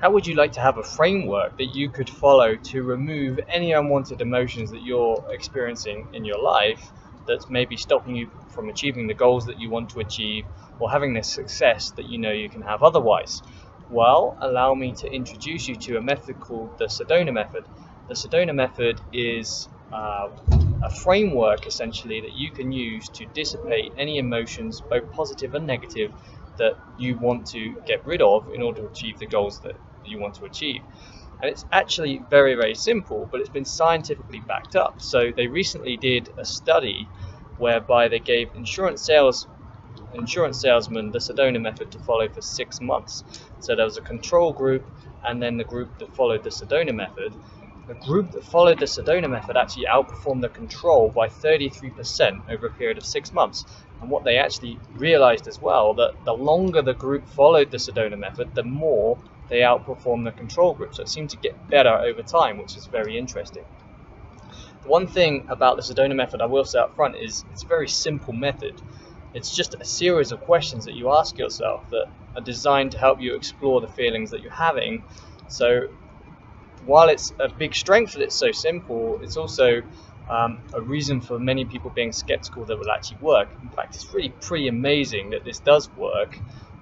how would you like to have a framework that you could follow to remove any unwanted emotions that you're experiencing in your life that's maybe stopping you from achieving the goals that you want to achieve or having the success that you know you can have otherwise? Well, allow me to introduce you to a method called the Sedona Method. The Sedona Method is a framework essentially that you can use to dissipate any emotions, both positive and negative, that you want to get rid of in order to achieve the goals that you want to achieve. And it's actually very, very simple, but it's been scientifically backed up. So they recently did a study whereby they gave insurance salesmen the Sedona Method to follow for 6 months. So there was a control group and then the group that followed the Sedona Method. The group that followed the Sedona Method actually outperformed the control by 33% over a period of 6 months. And what they actually realized as well, that the longer the group followed the Sedona Method, the more they outperformed the control group. So it seemed to get better over time, which is very interesting. The one thing about the Sedona Method I will say up front is it's a very simple method. It's just a series of questions that you ask yourself that are designed to help you explore the feelings that you're having. So while it's a big strength that it's so simple, it's also a reason for many people being skeptical that it will actually work. In fact, it's really pretty amazing that this does work,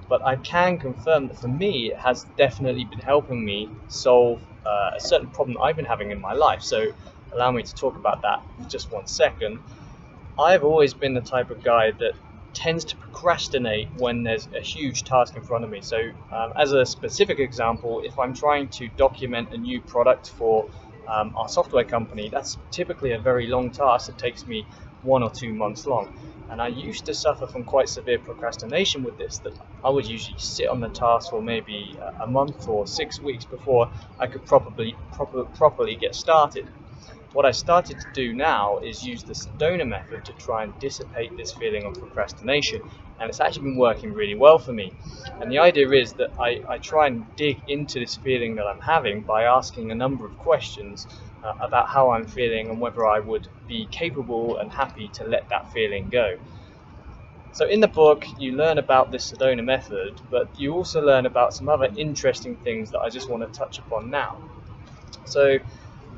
but I can confirm that for me, it has definitely been helping me solve a certain problem that I've been having in my life. So allow me to talk about that for just 1 second. I've always been the type of guy that tends to procrastinate when there's a huge task in front of me. So as a specific example, if I'm trying to document a new product for our software company, that's typically a very long task that takes me 1 or 2 months long. And I used to suffer from quite severe procrastination with this, that I would usually sit on the task for maybe a month or 6 weeks before I could properly get started. What I started to do now is use the Sedona Method to try and dissipate this feeling of procrastination, and it's actually been working really well for me. And the idea is that I try and dig into this feeling that I'm having by asking a number of questions about how I'm feeling and whether I would be capable and happy to let that feeling go. So in the book you learn about this Sedona Method, but you also learn about some other interesting things that I just want to touch upon now. So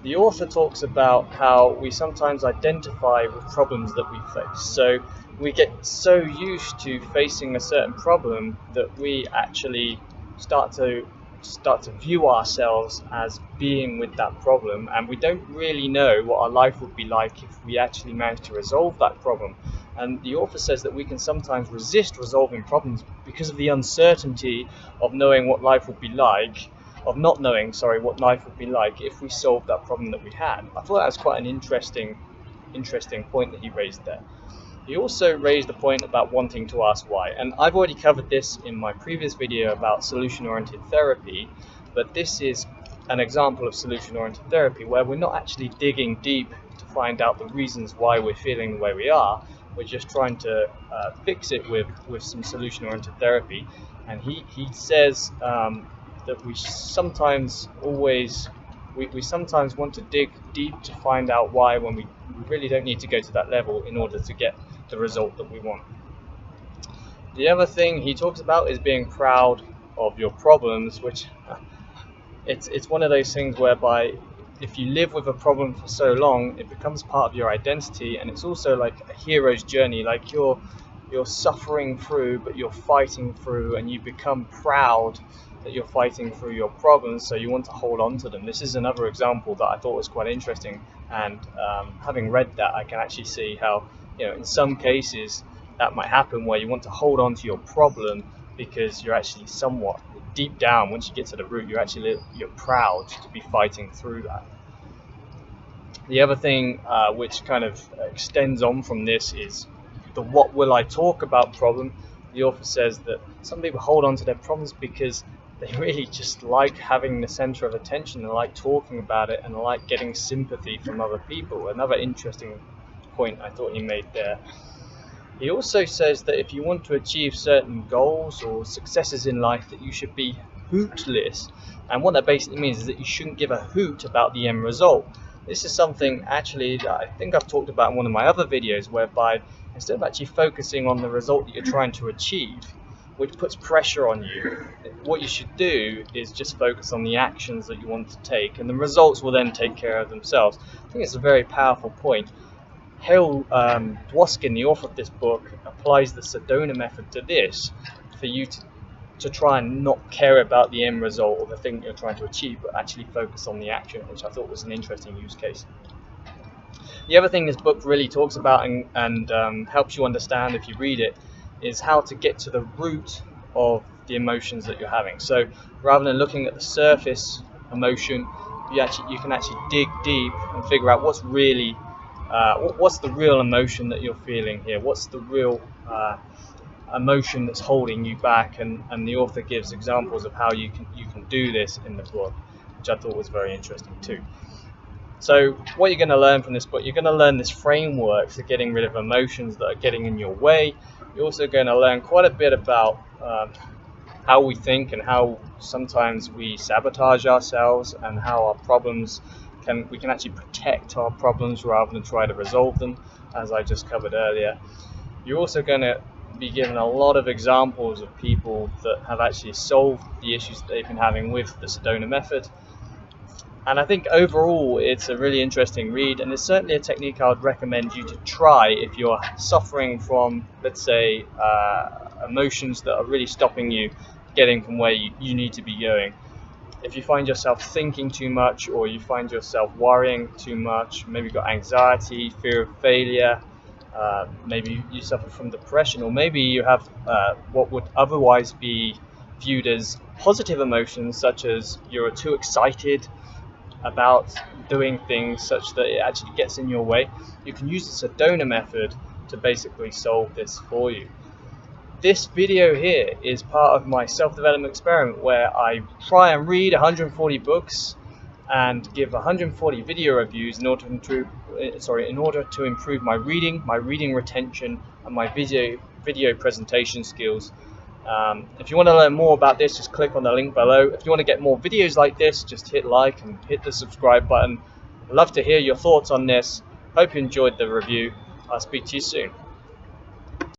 the author talks about how we sometimes identify with problems that we face. So we get so used to facing a certain problem that we actually start to view ourselves as being with that problem, and we don't really know what our life would be like if we actually managed to resolve that problem. And the author says that we can sometimes resist resolving problems because of the uncertainty of knowing what life would be like, of not knowing, what life would be like if we solved that problem that we had. I thought that was quite an interesting point that he raised there. He also raised a point about wanting to ask why, and I've already covered this in my previous video about solution-oriented therapy, but this is an example of solution-oriented therapy where we're not actually digging deep to find out the reasons why we're feeling the way we are. We're just trying to fix it with some solution-oriented therapy. And he says that we sometimes want to dig deep to find out why, when we really don't need to go to that level in order to get the result that we want. The other thing he talks about is being proud of your problems, which it's one of those things whereby if you live with a problem for so long, it becomes part of your identity, and it's also like a hero's journey, like you're suffering through, but you're fighting through, and you become proud that you're fighting through your problems, so you want to hold on to them. This is another example that I thought was quite interesting, and having read that, I can actually see how, in some cases that might happen where you want to hold on to your problem because you're actually somewhat deep down, once you get to the root, you're proud to be fighting through that. The other thing which kind of extends on from this is the what will I talk about problem. The author says that some people hold on to their problems because they really just like having the center of attention, and like talking about it, and like getting sympathy from other people. Another interesting point I thought he made there. He also says that if you want to achieve certain goals or successes in life, that you should be hootless. And what that basically means is that you shouldn't give a hoot about the end result. This is something actually that I think I've talked about in one of my other videos, whereby instead of actually focusing on the result that you're trying to achieve, which puts pressure on you. What you should do is just focus on the actions that you want to take, and the results will then take care of themselves. I think it's a very powerful point. Hale Dwoskin, the author of this book, applies the Sedona Method to this for you to try and not care about the end result or the thing you're trying to achieve, but actually focus on the action, which I thought was an interesting use case. The other thing this book really talks about and helps you understand if you read it is how to get to the root of the emotions that you're having. So rather than looking at the surface emotion, you can actually dig deep and figure out what's really what's the real emotion that you're feeling here. What's the real emotion that's holding you back? And the author gives examples of how you can do this in the book, which I thought was very interesting too. So what you're going to learn from this book, you're going to learn this framework for getting rid of emotions that are getting in your way. You're also going to learn quite a bit about how we think and how sometimes we sabotage ourselves, and how our problems we can actually protect our problems rather than try to resolve them, as I just covered earlier. You're also going to be given a lot of examples of people that have actually solved the issues that they've been having with the Sedona Method. And I think overall it's a really interesting read, and it's certainly a technique I would recommend you to try if you're suffering from, let's say, emotions that are really stopping you getting from where you need to be going. If you find yourself thinking too much, or you find yourself worrying too much, maybe you've got anxiety, fear of failure, maybe you suffer from depression, or maybe you have what would otherwise be viewed as positive emotions, such as you're too excited about doing things such that it actually gets in your way, you can use the Sedona Method to basically solve this for you. This video here is part of my self-development experiment where I try and read 140 books and give 140 video reviews in order to improve my reading retention, and my video presentation skills. If you want to learn more about this, just click on the link below. If you want to get more videos like this, just hit like and hit the subscribe button. I'd love to hear your thoughts on this. Hope you enjoyed the review. I'll speak to you soon.